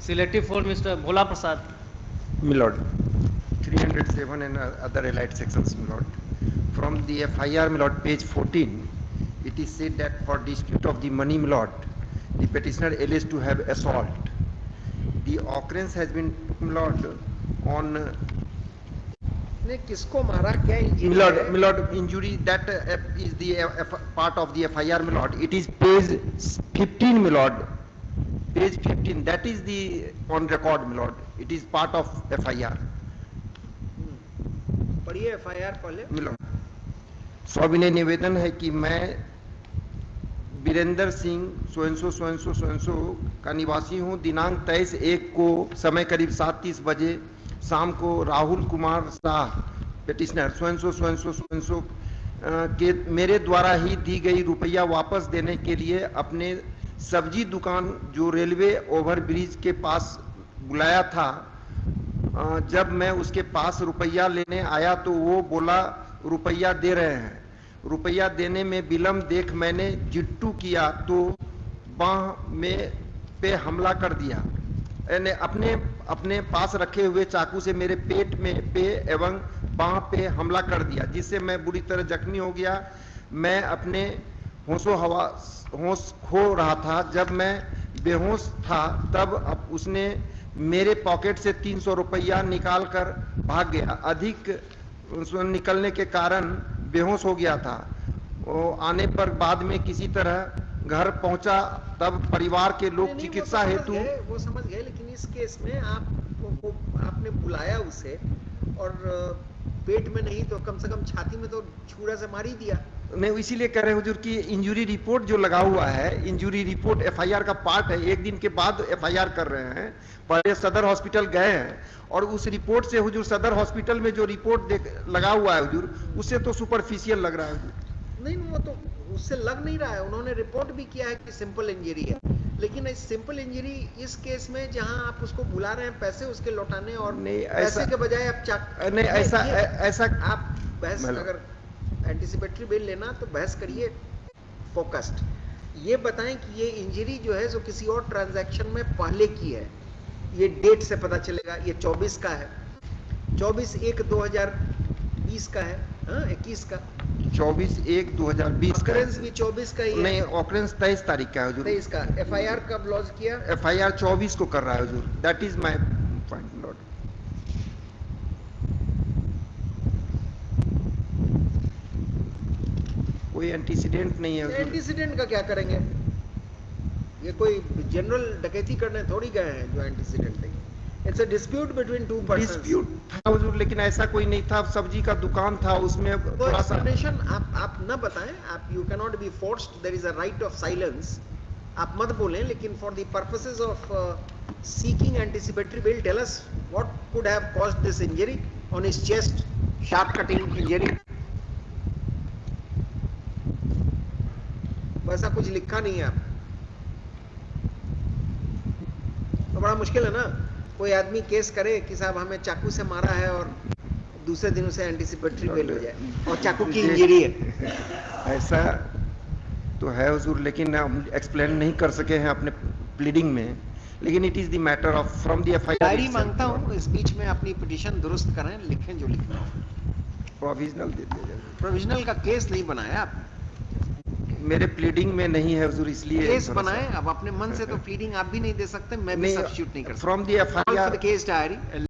Selective for Mr. Bhola Prasad. My lord, 307 and other allied sections, my lord. From the FIR, my lord, page 14, it is said that for dispute of the money, my lord, the petitioner alleged to have assault. The occurrence has been, my lord, on ने किसको मारा, क्या injury है? my lord, injury that is the part of the FIR, my lord. It is page 15, my lord. Page 15. That is the on record, my lord. It is part of FIR. पढ़िए FIR पहले। my lord. सविनय निवेदन है कि मैं वीरेंद्र सिंह सोयनसो का निवासी हूं। दिनांक 23/1 को समय करीब 7:30 बजे शाम को राहुल कुमार शाह पेटिशनर सोयनसो के मेरे द्वारा ही दी गई रुपया वापस देने के लिए अपने सब्जी दुकान जो रेलवे ओवरब्रिज के पास बुलाया था। जब मैं उसके पास रुपया लेने आया तो वो बोला रुपया दे रहे हैं। रुपया देने में विलंब देख मैंने जिट्टू किया तो बाह में पे हमला कर दिया। अपने अपने पास रखे हुए चाकू से मेरे पेट में पे एवं बाह पे हमला कर दिया, जिससे मैं बुरी तरह जख्मी हो गया। मैं अपने होश खो रहा था। जब मैं बेहोश था तब उसने मेरे पॉकेट से 300 रुपया निकाल कर भाग गया। अधिक निकलने के कारण बेहोश हो गया था। वो आने पर बाद में किसी तरह घर पहुंचा, तब परिवार के लोग चिकित्सा हेतु वो समझ गए, लेकिन इस केस में आपने बुलाया उसे और पेट में नहीं तो कम से कम छाती में तो छुरा से मार ही दिया। मैं इसीलिए कह रहे हुजूर कि इंजुरी रिपोर्ट जो लगा हुआ है, इंजुरी रिपोर्ट FIR का पार्ट है। एक दिन के बाद FIR कर रहे हैं। पहले सदर हॉस्पिटल गए हैं और उस रिपोर्ट से हुजूर सदर हॉस्पिटल में जो रिपोर्ट लगा हुआ है हुजूर, उससे तो सुपरफिशियल लग रहा है हुजूर। नहीं, वो तो उससे लग नहीं रहा है। उन्होंने रिपोर्ट भी किया है कि सिंपल इंजरी है, लेकिन इस सिंपल इंजरी इस केस में जहां आप उसको बुला रहे हैं पैसे उसके लौटाने और पैसे के बजाय आप नहीं ऐसा आप बहस, अगर एंटीसिपेटरी बेल लेना तो बहस करिए फोकस्ड। ये बताएं कि ये इंजरी जो है जो किसी और ट्रांजैक्शन में पहले की है, ये डेट से पता चलेगा। ये 24 का है, 24/1/2020 का है, 21 का, 24/1/2020 का। ऑकरेंस भी 24 का ही है। नहीं, ऑकरेंस 23 तारीख का है हुजूर। 23 का। FIR कब लॉन्च किया? FIR 24 को कर रहा है हुजूर। That is my point Lord. कोई एंटीसीडेंट नहीं है हुजूर। एंटीसीडेंट का क्या करेंगे? ये कोई जनरल डकैती करने थोड़ी गए हैं जो एंटीसीडेंट नहीं। It's a dispute between two persons. Dispute था हुजूर, लेकिन ऐसा कोई नहीं था। सब्जी का दुकान था, उसमें थोड़ा सा एक्सप्लेनेशन आप न बताएं। आप you can not be forced, there is a right of silence. आप मत बोलें, लेकिन for the purposes of seeking anticipatory bail, tell us what could have caused this injury on his chest, sharp cutting injury. वैसा कुछ लिखा नहीं है आप तो बड़ा मुश्किल है ना। कोई आदमी केस करे कि साहब हमें चाकू से मारा है और दूसरे दिन उसे एंटीसिपेटरी बेल हो जाए और चाकू की इंजरी है। ऐसा तो है हुजूर, लेकिन हम एक्सप्लेन नहीं कर सके हैं अपने प्लीडिंग में। लेकिन it is the matter of from the FIR। Diary मांगता हूँ, इस बीच में अपनी पिटीशन दुरुस्त करें, लिखें जो लिखना हो। प्रोविजनल दे दीजिए। प्रोविजनल का केस नहीं बनाया आपने। मेरे प्लीडिंग में नहीं है हुजूर, इसलिए केस बनाए। अब अपने मन से तो प्लीडिंग आप भी नहीं दे सकते, मैं भी सब्स्टिट्यूट नहीं कर सकता। From the FIR case diary